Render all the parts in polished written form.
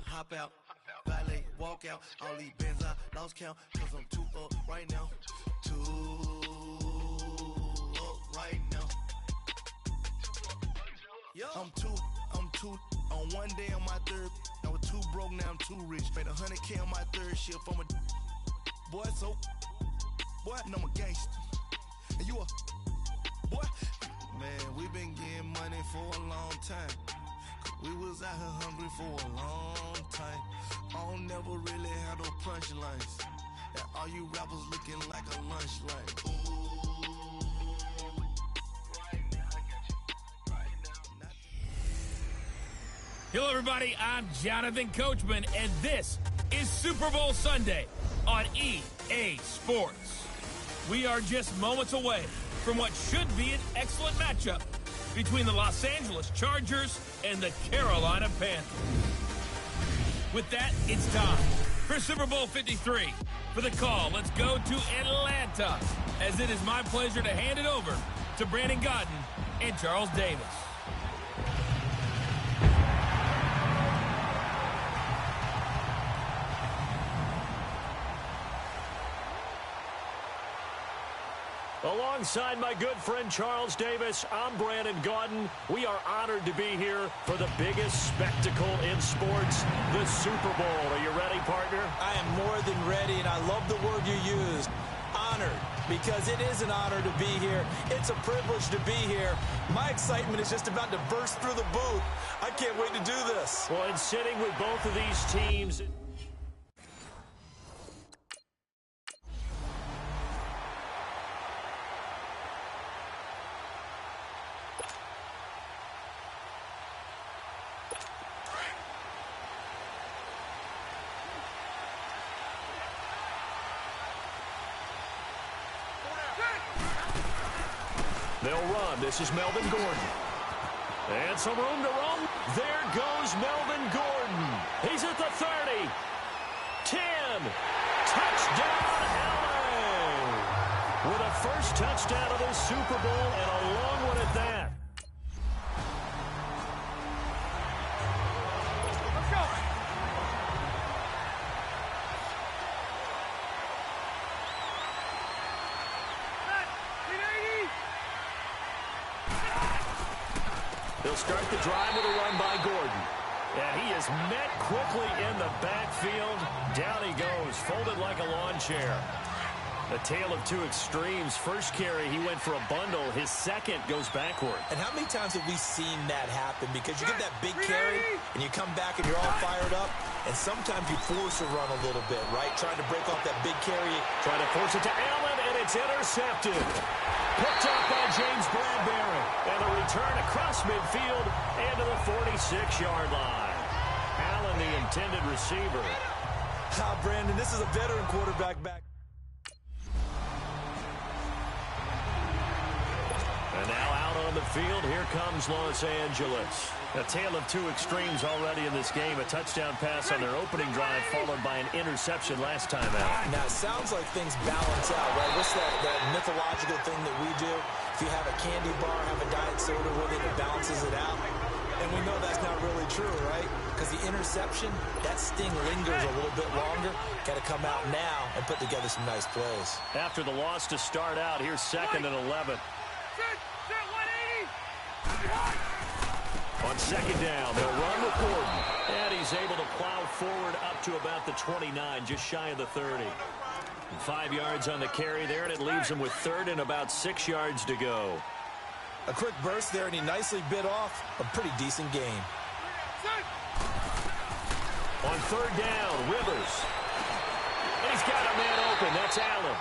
Hop out, valet, walk out. All these bands I lost count, cause I'm too up right now. Too up right now. I'm too on one day on my third. I was too broke, now I'm too rich. Made 100K on my third shift from a boy, so boy, and I'm a gangster. And you a boy. Man, we been getting money for a long time. We was out here hungry for a long time. I don't never really have no punchlines. And all you rappers looking like a lunch line. Hello, everybody. I'm Jonathan Coachman, and this is Super Bowl Sunday on EA Sports. We are just moments away from what should be an excellent matchup between the Los Angeles Chargers and the Carolina Panthers. With that, it's time for Super Bowl 53. For the call, let's go to Atlanta, as it is my pleasure to hand it over to Brandon Godden and Charles Davis. Alongside my good friend Charles Davis, I'm Brandon Godden. We are honored to be here for the biggest spectacle in sports, the Super Bowl. Are you ready, partner? I am more than ready, and I love the word you used, honored, because it is an honor to be here. It's a privilege to be here. My excitement is just about to burst through the booth. I can't wait to do this. Well, and sitting with both of these teams... They'll run. This is Melvin Gordon. And some room to run. There goes Melvin Gordon. He's at the 30. 10. Touchdown, LA. With a first touchdown of this Super Bowl and a long one at that. Let's go. They'll start the drive with a run by Gordon. And he is met quickly in the backfield. Down he goes, folded like a lawn chair. A tale of two extremes. First carry, he went for a bundle. His second goes backward. And how many times have we seen that happen? Because you get that big carry, and you come back and you're all fired up, and sometimes you force a run a little bit, right? Trying to break off that big carry. Trying to force it to Allen, and it's intercepted. Picked up by James Bradbury. And a return across midfield and to the 46-yard line. Allen, the intended receiver. Brandon, this is a veteran quarterback back. And now out on the field, here comes Los Angeles. A tale of two extremes already in this game. A touchdown pass on their opening drive, followed by an interception last time out. Now, it sounds like things balance out, right? What's that mythological thing that we do? If you have a candy bar, have a diet soda with it, it balances it out. And we know that's not really true, right? Because the interception, that sting lingers a little bit longer. Got to come out now and put together some nice plays. After the loss to start out, here's 2nd and 11. On second down, they'll run with Gordon. And he's able to plow forward up to about the 29, just shy of the 30. 5 yards on the carry there, and it leaves him with 3rd and about 6 yards to go. A quick burst there, and he nicely bit off a pretty decent game. On 3rd down, Rivers. And he's got a man open. That's Allen.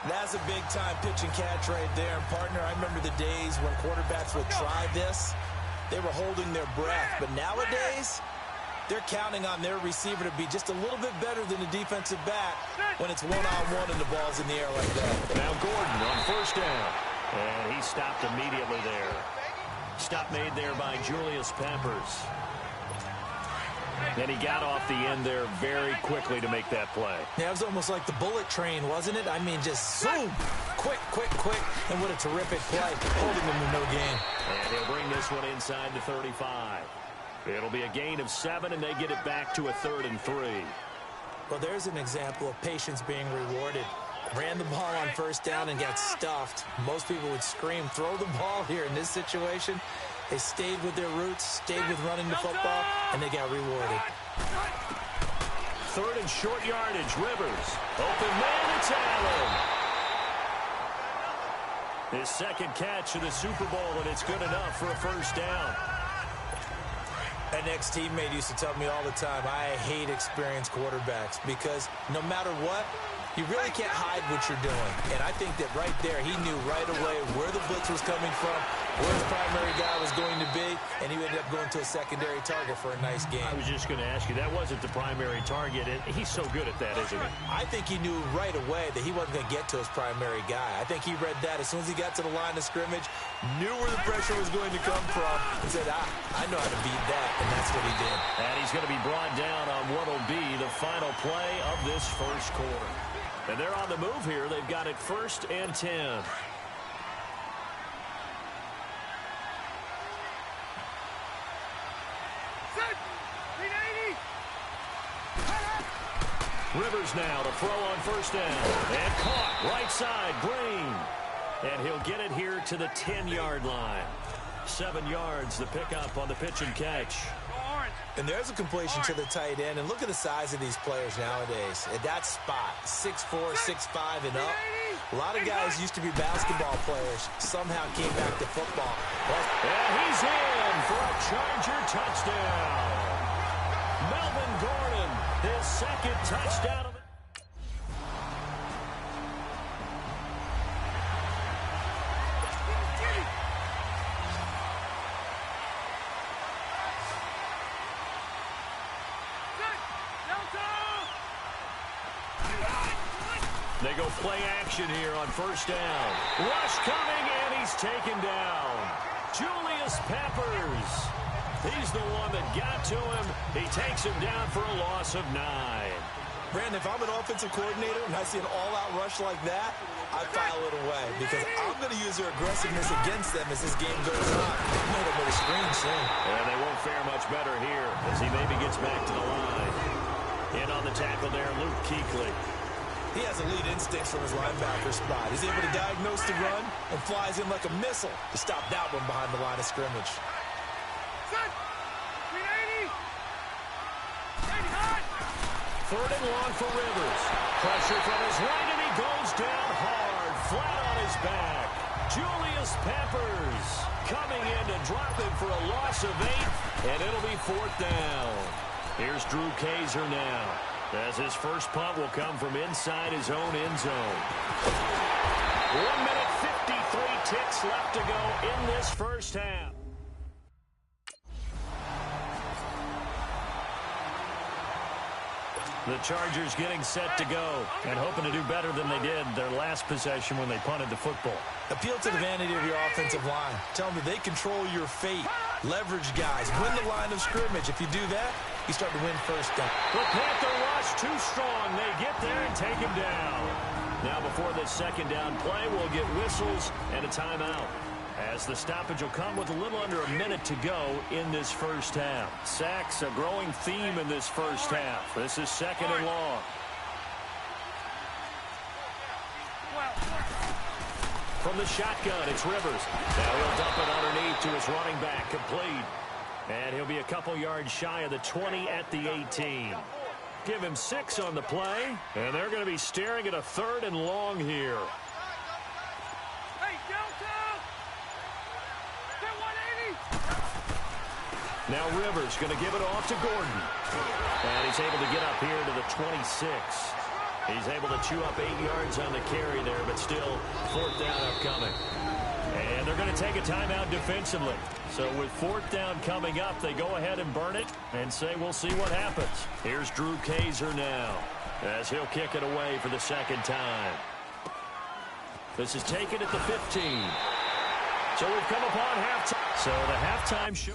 That's a big-time pitch and catch right there. And, partner, I remember the days when quarterbacks would try this. They were holding their breath. But nowadays, They're counting on their receiver to be just a little bit better than the defensive back when it's one-on-one and the ball's in the air like that. Now Gordon on first down. And he stopped immediately there. Stop made there by Julius Peppers. And he got off the end there very quickly to make that play. Yeah, it was almost like the bullet train, wasn't it? I mean, just zoom, quick, and what a terrific play, holding them to no gain. And he'll bring this one inside the 35. It'll be a gain of 7, and they get it back to a 3rd and 3. Well, there's an example of patience being rewarded. Ran the ball on first down and got stuffed. Most people would scream, throw the ball here. In this situation, they stayed with their roots, stayed with running the football, and they got rewarded. 3rd and short yardage, Rivers. Open man, it's Allen. His second catch of the Super Bowl, and it's good enough for a first down. An ex-teammate used to tell me all the time, I hate experienced quarterbacks because no matter what, you really can't hide what you're doing. And I think that right there, he knew right away where the blitz was coming from, where his primary guy was going to be, and he ended up going to a secondary target for a nice game. I was just going to ask you, that wasn't the primary target, and he's so good at that, isn't he? I think he knew right away that he wasn't going to get to his primary guy. I think he read that as soon as he got to the line of scrimmage, knew where the pressure was going to come from, and said, I know how to beat that, and that's what he did. And he's going to be brought down on what will be the final play of this first quarter. And they're on the move here. They've got it 1st and 10. Rivers now to throw on first down. And caught right side, Green. And he'll get it here to the 10-yard line. 7 yards, the pickup on the pitch and catch. And there's a completion to the tight end. And look at the size of these players nowadays. At that spot, 6'4", 6'5", and up. A lot of guys used to be basketball players. Somehow came back to football. And he's in for a Charger touchdown. Melvin Gordon, his second touchdown of the They go play action here on first down. Rush coming, and he's taken down. Julius Peppers. He's the one that got to him. He takes him down for a loss of 9. Brandon, if I'm an offensive coordinator and I see an all-out rush like that, I file it away because I'm going to use their aggressiveness against them as this game goes on. I'm going to put a screen soon. And they won't fare much better here as he maybe gets back to the line. In on the tackle there, Luke Kuechly. He has elite instincts from his linebacker spot. He's able to diagnose the run and flies in like a missile to stop that one behind the line of scrimmage. Third and long for Rivers. Pressure from his right, and he goes down hard, flat on his back. Julius Peppers coming in to drop him for a loss of 8, and it'll be 4th down. Here's Drew Kaiser now, as his first punt will come from inside his own end zone. 1 minute 53 ticks left to go in this first half. The Chargers getting set to go and hoping to do better than they did their last possession when they punted the football. Appeal to the vanity of your offensive line. Tell them that they control your fate. Leverage guys. Win the line of scrimmage. If you do that, you start to win first down. The Panther rush too strong. They get there and take him down. Now before this second down play, we'll get whistles and a timeout, as the stoppage will come with a little under a minute to go in this first half. Sacks, a growing theme in this first half. This is 2nd and long. From the shotgun, it's Rivers. Now he'll dump it underneath to his running back, complete. And he'll be a couple yards shy of the 20 at the 18. Give him 6 on the play, and they're going to be staring at a 3rd and long here. Now Rivers going to give it off to Gordon. And he's able to get up here to the 26. He's able to chew up 8 yards on the carry there, but still 4th down upcoming. And they're going to take a timeout defensively. So with fourth down coming up, they go ahead and burn it and say we'll see what happens. Here's Drew Kayser now as he'll kick it away for the second time. This is taken at the 15. So we've come upon halftime. So the halftime show.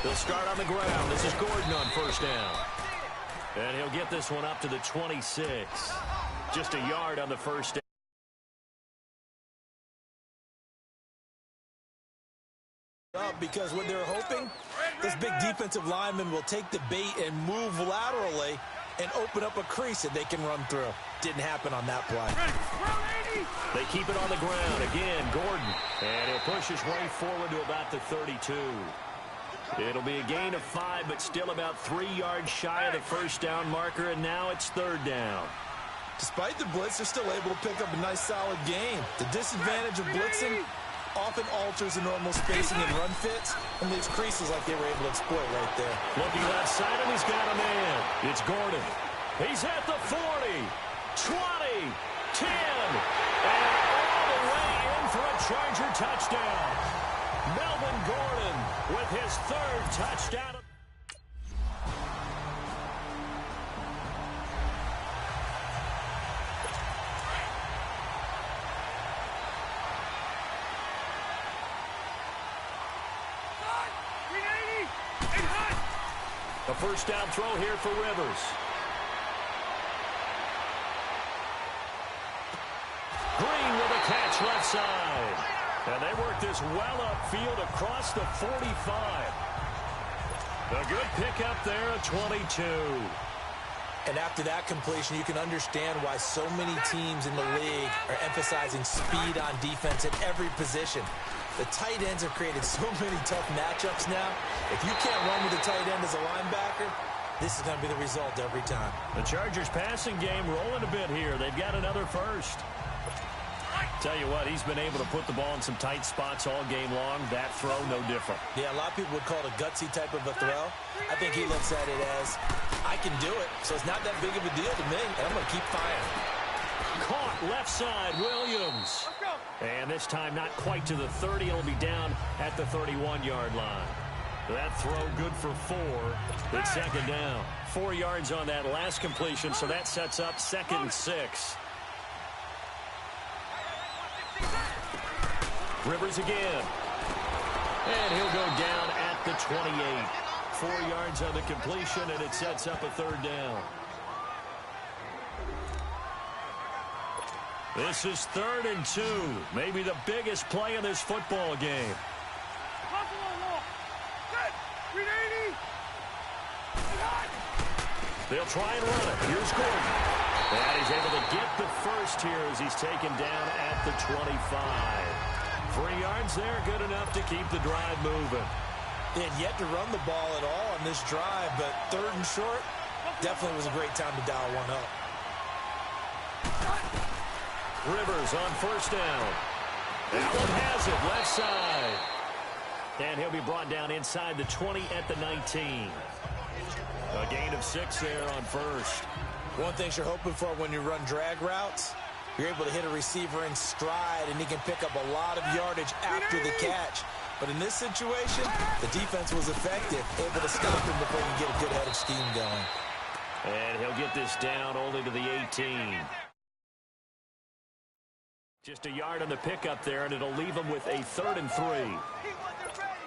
They'll start on the ground. This is Gordon on first down. And he'll get this one up to the 26. Just a yard on the first down. Because what they're hoping, this big defensive lineman will take the bait and move laterally and open up a crease that they can run through. Didn't happen on that play. They keep it on the ground. Again, Gordon. And he'll push his way forward to about the 32. It'll be a gain of 5, but still about 3 yards shy of the first down marker, and now it's third down. Despite the blitz, they're still able to pick up a nice, solid gain. The disadvantage of blitzing often alters the normal spacing and run fits and leaves creases like they were able to exploit right there. Looking left side, and he's got a man. It's Gordon. He's at the 40, 20, 10, and all the way in for a Charger touchdown. Melvin Gordon with his third touchdown. A first down throw here for Rivers. Green with a catch left side. And they work this well upfield across the 45. A good pickup there at 22. And after that completion, you can understand why so many teams in the league are emphasizing speed on defense at every position. The tight ends have created so many tough matchups now. If you can't run with a tight end as a linebacker, this is going to be the result every time. The Chargers passing game rolling a bit here. They've got another first. Tell you what, he's been able to put the ball in some tight spots all game long. That throw, no different. Yeah, a lot of people would call it a gutsy type of a throw. I think he looks at it as, I can do it, so it's not that big of a deal to me, and I'm going to keep firing. Caught left side, Williams. And this time not quite to the 30. It'll be down at the 31-yard line. That throw good for 4. It's second down. 4 yards on that last completion, so that sets up 2nd and 6. Rivers again. And he'll go down at the 28. 4 yards on the completion, and it sets up a third down. This is 3rd and 2. Maybe the biggest play in this football game. They'll try and run it. Here's Gordon. And he's able to get the first here as he's taken down at the 25. 3 yards there, good enough to keep the drive moving. They had yet to run the ball at all on this drive, but 3rd and short definitely was a great time to dial one up. Rivers on first down. Allen has it left side. And he'll be brought down inside the 20 at the 19. A gain of 6 there on first. One thing you're hoping for when you run drag routes, you're able to hit a receiver in stride, and he can pick up a lot of yardage after the catch. But in this situation, the defense was effective, able to stop him before he get a good head of steam going. And he'll get this down only to the 18. Just a yard on the pickup there, and it'll leave him with a 3rd and 3.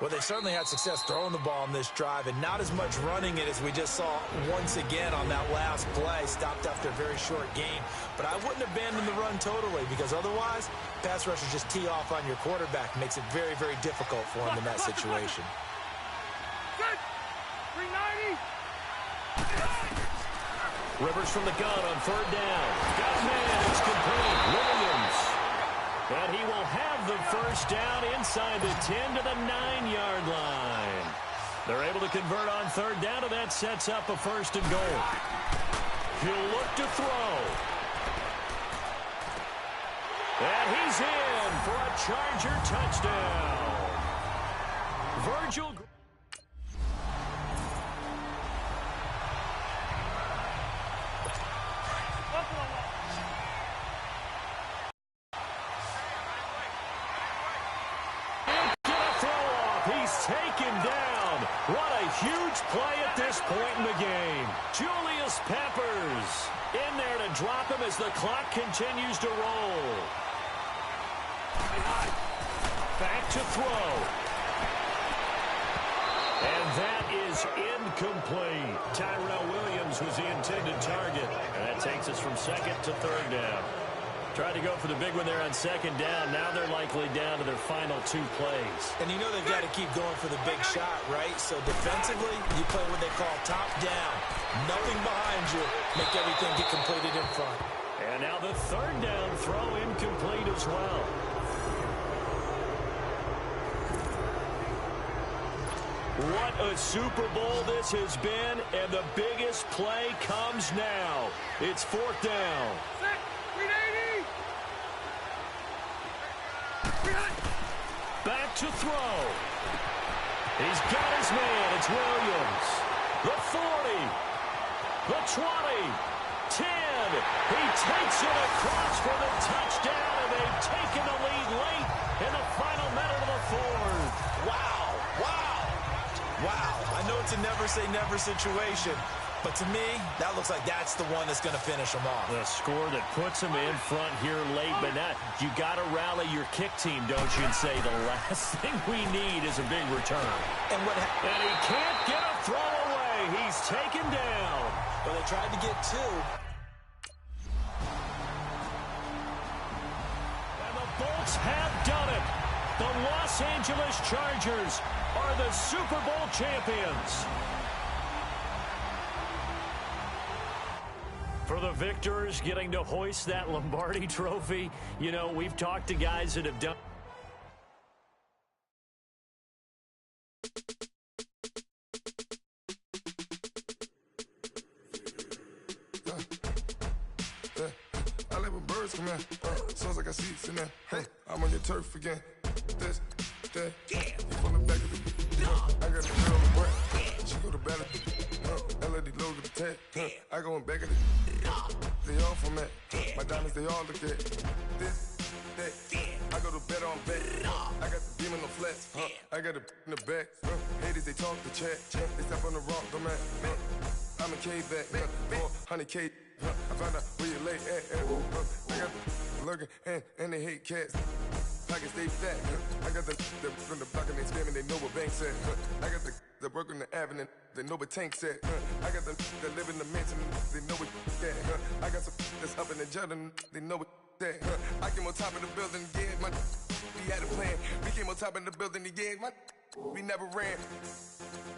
Well, they certainly had success throwing the ball on this drive, and not as much running it as we just saw once again on that last play. Stopped after a very short gain. But I wouldn't abandon the run totally, because otherwise, pass rushers just tee off on your quarterback. Makes it very, very difficult for him in that situation. Rivers from the gun on 3rd down. Got a man. It's complete. Williams. And he will have the first down inside the 10 to the 9-yard line. They're able to convert on 3rd down, and that sets up a 1st and goal. He'll look to throw. And he's in for a Charger touchdown. Virgil. Taken down. What a huge play at this point in the game. Julius Peppers in there to drop him as the clock continues to roll. Back to throw. And that is incomplete. Tyrell Williams was the intended target. And that takes us from second to third down. Tried to go for the big one there on second down. Now they're likely down to their final 2 plays. And you know they've got to keep going for the big shot, right? So defensively, you play what they call top down. Nothing behind you. Make everything get completed in front. And now the third down throw incomplete as well. What a Super Bowl this has been, and the biggest play comes now. It's fourth down. Back to throw. He's got his man. It's Williams. The 40. The 20. 10. He takes it across for the touchdown, and they've taken the lead late in the final minute of the fourth. Wow. Wow. Wow. I know it's a never-say-never situation, but to me, that looks like that's the one that's going to finish them off. The score that puts them in front here late, but not. You got to rally your kick team, don't you, and say the last thing we need is a big return. And he can't get a throw away. He's taken down. But they tried to get 2. And the Bolts have done it. The Los Angeles Chargers are the Super Bowl champions. For the victors getting to hoist that Lombardi trophy, you know, we've talked to guys that have done. I live with birds come in. Sounds like I see seats in there. Hey, I'm on your turf again. This, that, you from the back of the. I got the girl on the breath. She go to battle. LED logo the tag. I go in back of the. They all from that. My diamonds, they all look at. This, that. I go to bed on bed. I got the beam in the flats. I got it in the back. Haters, they talk the chat. They step on the rock, the man. I'm a K-back. 400K. I found out where you lay at. I got the lurking and they hate cats. Pockets stay fat. I got the from the block and they screaming, they know what banks at. I got the work on the avenue, they know what tanks at. I got the that live in the mansion, they know what that. I got some that's up in the Jordan, they know what that. I came on top of the building, yeah, my we had a plan. We came on top of the building, yeah, my we never ran.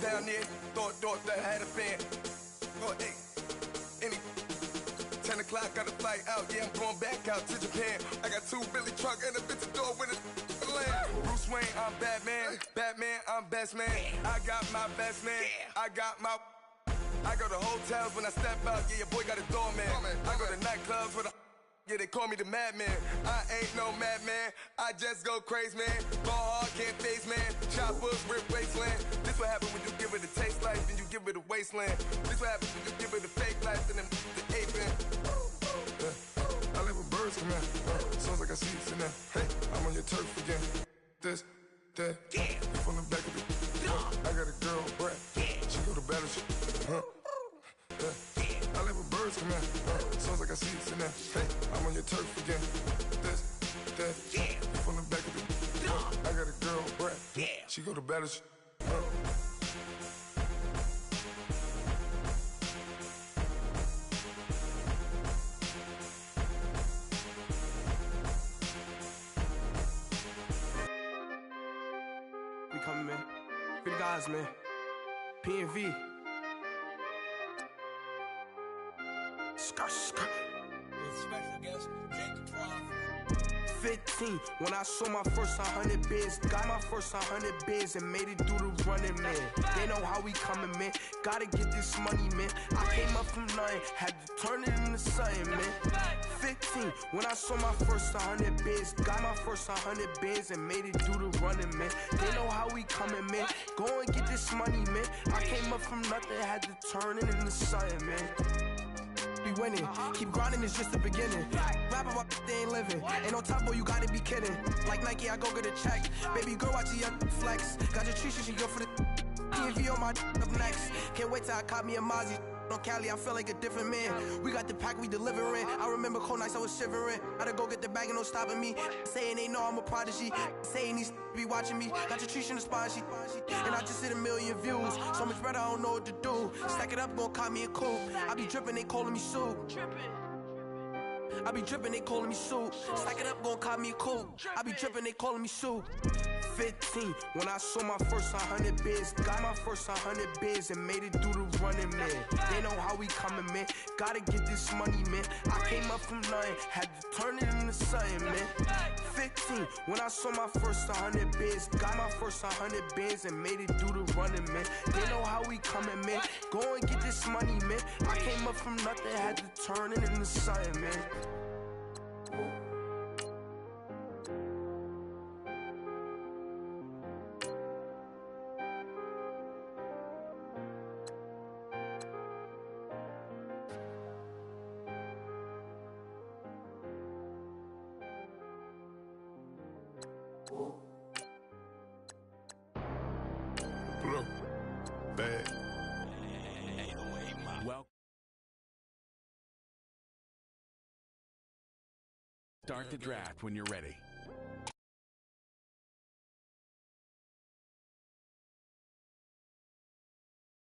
Down there, thought that I had a fan. Oh, hey, any 10 o'clock, got a flight out, yeah, I'm going back out to Japan. I got 2 Billy truck and a bitch door with a land. Bruce Wayne, I'm Batman. Batman, I'm best man. I got my best man. I got my. I go to hotels when I step out, yeah, your boy got a doorman. I go to nightclubs with a. Yeah, they call me the madman. I ain't no madman. I just go crazy, man. Ball hard, can't face, man. Choppers, rip wasteland. This what happen when you give it a taste life and you give it a wasteland. This what happen when you give it a fake life and then the aping. I live with birds come in. Sounds like I see seats in there. Hey, I'm on your turf again. This, that, you from the back of the. I got a girl, Brett. She go to battle. I live with birds come in. Sounds like I see seats in there. Hey, I'm on your turf again. This, that, you from the back of the. I got a girl, Brett. She go to battle. We coming, man. Free the guys, man. P&V. Skirt. With special guest, Jake Trough. 15, when I saw my first 100 bids, got my first 100 bids and made it through the running, man. They know how we coming, man. Gotta get this money, man. I came up from nothing, had to turn it into something, man. 15, when I saw my first 100 bids, got my first 100 bids and made it through the running, man. They know how we coming, man. Go and get this money, man. I came up from nothing, had to turn it into something, man. Be winning, keep grinding, it's just the beginning. Rap about they ain't living. Ain't no top boy, you gotta be kidding. Like Nike, I go get a check. Baby girl, watch your flex. Got your trees, she go for the TV on my up next. Can't wait till I caught me a Mozzie. On Cali, I feel like a different man. We got the pack, we delivering. I remember cold nights, I was shivering. Gotta go get the bag and no stopping me. Saying they know I'm a prodigy. Saying these be watching me. Got your trees in the spot, and I just hit 1 million views. So much better, I don't know what to do. Stack it up, gon' call me a coupe. I be dripping, they calling me soup. I be dripping, they calling me soup. Stack it up, gon' call me a coupe. I be dripping, they calling me soup. 15, when I saw my first 100 bids, got my first 100 bids and made it through the running, man. They know how we coming, man. Gotta get this money, man. I came up from nothing, had to turn it into something, man. 15, when I saw my first 100 bids, got my first 100 bids and made it through the running, man. They know how we coming, man. Go and get this money, man. I came up from nothing, had to turn it into something, man. Pull up. Bad. Well, start the draft when you're ready.